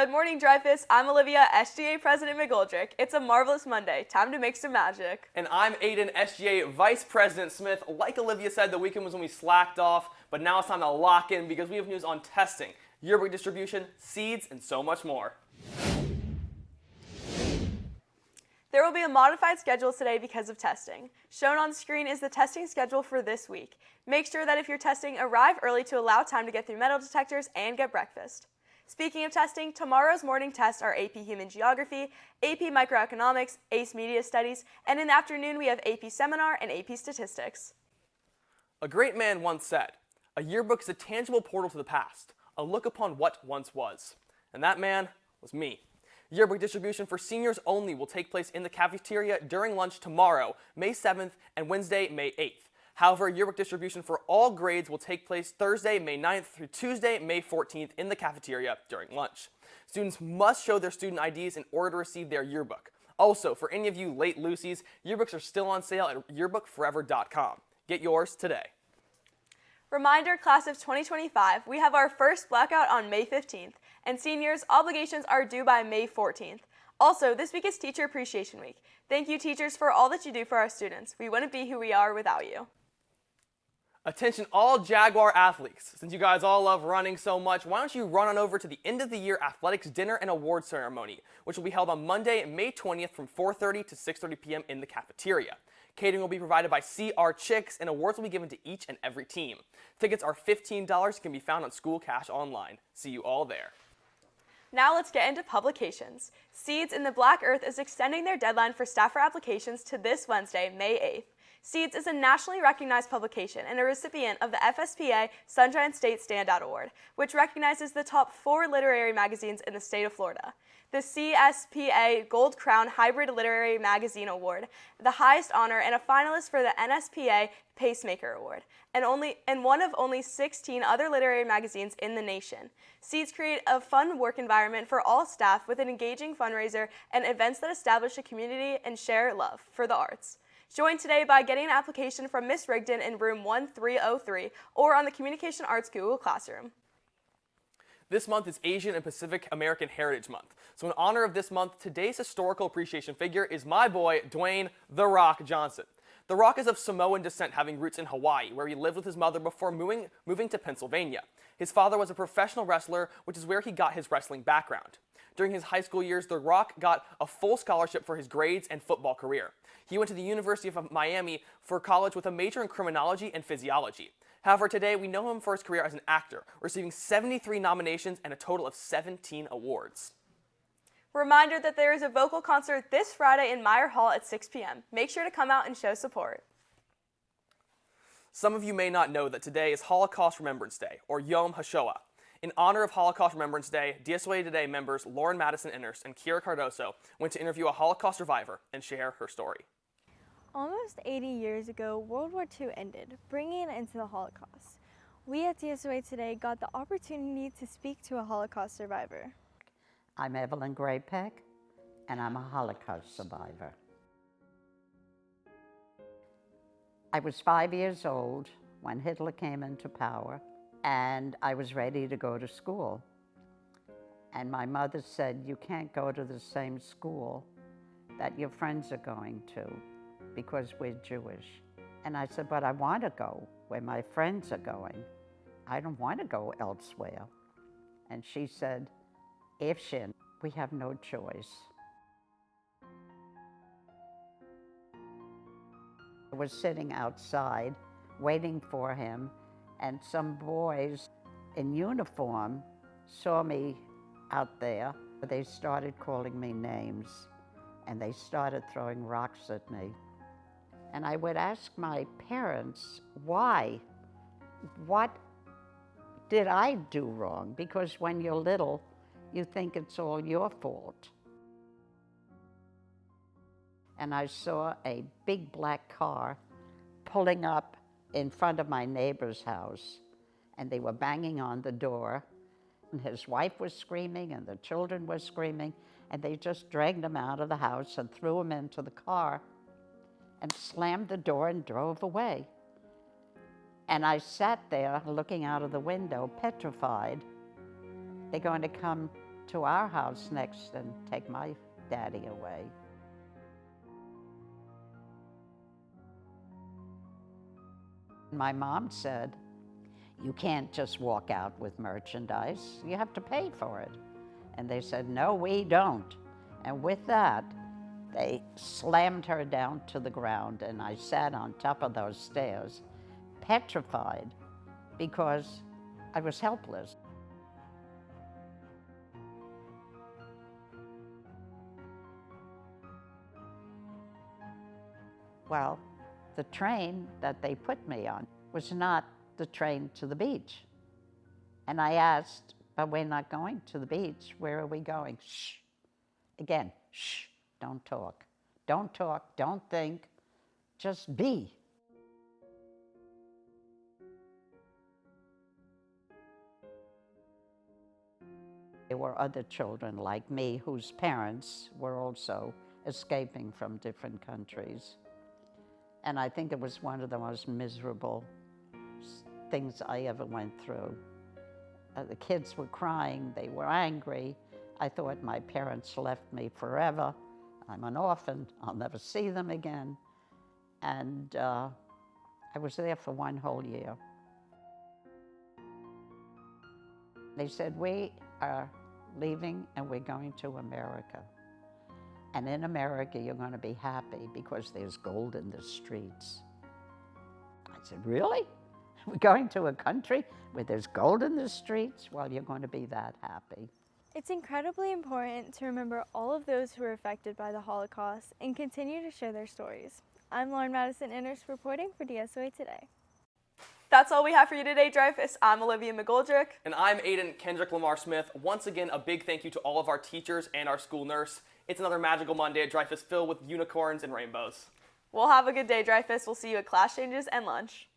Good morning, Dreyfus. I'm Olivia, SGA President McGoldrick. It's a marvelous Monday. Time to make some magic. And I'm Aiden, SGA Vice President Smith. Like Olivia said, the weekend was when we slacked off, but now it's time to lock in because we have news on testing, yearbook distribution, seeds, and so much more. There will be a modified schedule today because of testing. Shown on screen is the testing schedule for this week. Make sure that if you're testing, arrive early to allow time to get through metal detectors and get breakfast. Speaking of testing, tomorrow's morning tests are AP Human Geography, AP Microeconomics, ACE Media Studies, and in the afternoon we have AP Seminar and AP Statistics. A great man once said, "A yearbook is a tangible portal to the past, a look upon what once was." And that man was me. Yearbook distribution for seniors only will take place in the cafeteria during lunch tomorrow, May 7th, and Wednesday, May 8th. However, yearbook distribution for all grades will take place Thursday, May 9th through Tuesday, May 14th in the cafeteria during lunch. Students must show their student IDs in order to receive their yearbook. Also, for any of you late Lucy's, yearbooks are still on sale at yearbookforever.com. Get yours today. Reminder, class of 2025, we have our first blackout on May 15th, and seniors, obligations are due by May 14th. Also, this week is Teacher Appreciation Week. Thank you, teachers, for all that you do for our students. We wouldn't be who we are without you. Attention all Jaguar athletes. Since you guys all love running so much, why don't you run on over to the end of the year athletics dinner and award ceremony, which will be held on Monday, May 20th from 4:30 to 6:30 p.m. in the cafeteria. Catering will be provided by CR Chicks, and awards will be given to each and every team. Tickets are $15 and can be found on School Cash Online. See you all there. Now let's get into publications. Seeds in the Black Earth is extending their deadline for staffer applications to this Wednesday, May 8th. Seeds is a nationally recognized publication and a recipient of the FSPA Sunshine State Standout Award, which recognizes the top 4 literary magazines in the state of Florida. The CSPA Gold Crown Hybrid Literary Magazine Award, the highest honor and a finalist for the NSPA Pacemaker Award, and one of only 16 other literary magazines in the nation. Seeds create a fun work environment for all staff with an engaging fundraiser and events that establish a community and share love for the arts. Join today by getting an application from Miss Rigdon in room 1303 or on the Communication Arts Google Classroom. This month is Asian and Pacific American Heritage Month. So in honor of this month, today's historical appreciation figure is my boy, Dwayne "The Rock" Johnson. The Rock is of Samoan descent, having roots in Hawaii, where he lived with his mother before moving to Pennsylvania. His father was a professional wrestler, which is where he got his wrestling background. During his high school years, The Rock got a full scholarship for his grades and football career. He went to the University of Miami for college with a major in criminology and physiology. However, today we know him for his career as an actor, receiving 73 nominations and a total of 17 awards. Reminder that there is a vocal concert this Friday in Meyer Hall at 6 p.m. Make sure to come out and show support. Some of you may not know that today is Holocaust Remembrance Day, or Yom HaShoah. In honor of Holocaust Remembrance Day, DSOA Today members Lauren Madison Inners and Kira Cardoso went to interview a Holocaust survivor and share her story. Almost 80 years ago, World War II ended, bringing an end to the Holocaust. We at DSOA Today got the opportunity to speak to a Holocaust survivor. I'm Evelyn Graypeck, and I'm a Holocaust survivor. I was 5 years old when Hitler came into power, and I was ready to go to school. And my mother said, "You can't go to the same school that your friends are going to because we're Jewish." And I said, "But I want to go where my friends are going. I don't want to go elsewhere." And she said, "Efshin, we have no choice." I was sitting outside waiting for him, and some boys in uniform saw me out there. They started calling me names, and they started throwing rocks at me. And I would ask my parents, why? What did I do wrong? Because when you're little, you think it's all your fault. And I saw a big black car pulling up in front of my neighbor's house, and they were banging on the door, and his wife was screaming and the children were screaming, and they just dragged him out of the house and threw him into the car and slammed the door and drove away. And I sat there looking out of the window, petrified. They're going to come to our house next and take my daddy away. My mom said, "You can't just walk out with merchandise. You have to pay for it." And they said, "No, we don't." And with that, they slammed her down to the ground, and I sat on top of those stairs, petrified, because I was helpless. Well, the train that they put me on was not the train to the beach. And I asked, "But we're not going to the beach. Where are we going?" Shh. Again, shh. Don't talk. Don't talk. Don't think. Just be. There were other children like me whose parents were also escaping from different countries. And I think it was one of the most miserable things I ever went through. The kids were crying, they were angry. I thought my parents left me forever. I'm an orphan, I'll never see them again. And I was there for 1 whole year. They said, "We are leaving and we're going to America. And in America, you're going to be happy because there's gold in the streets." I said, "Really? We're going to a country where there's gold in the streets? Well, you're going to be that happy." It's incredibly important to remember all of those who were affected by the Holocaust and continue to share their stories. I'm Lauren Madison Inners reporting for DSOA Today. That's all we have for you today, Dreyfus. I'm Olivia McGoldrick. And I'm Aiden Kendrick Lamar Smith. Once again, a big thank you to all of our teachers and our school nurse. It's another magical Monday at Dreyfus filled with unicorns and rainbows. We'll have a good day, Dreyfus. We'll see you at class changes and lunch.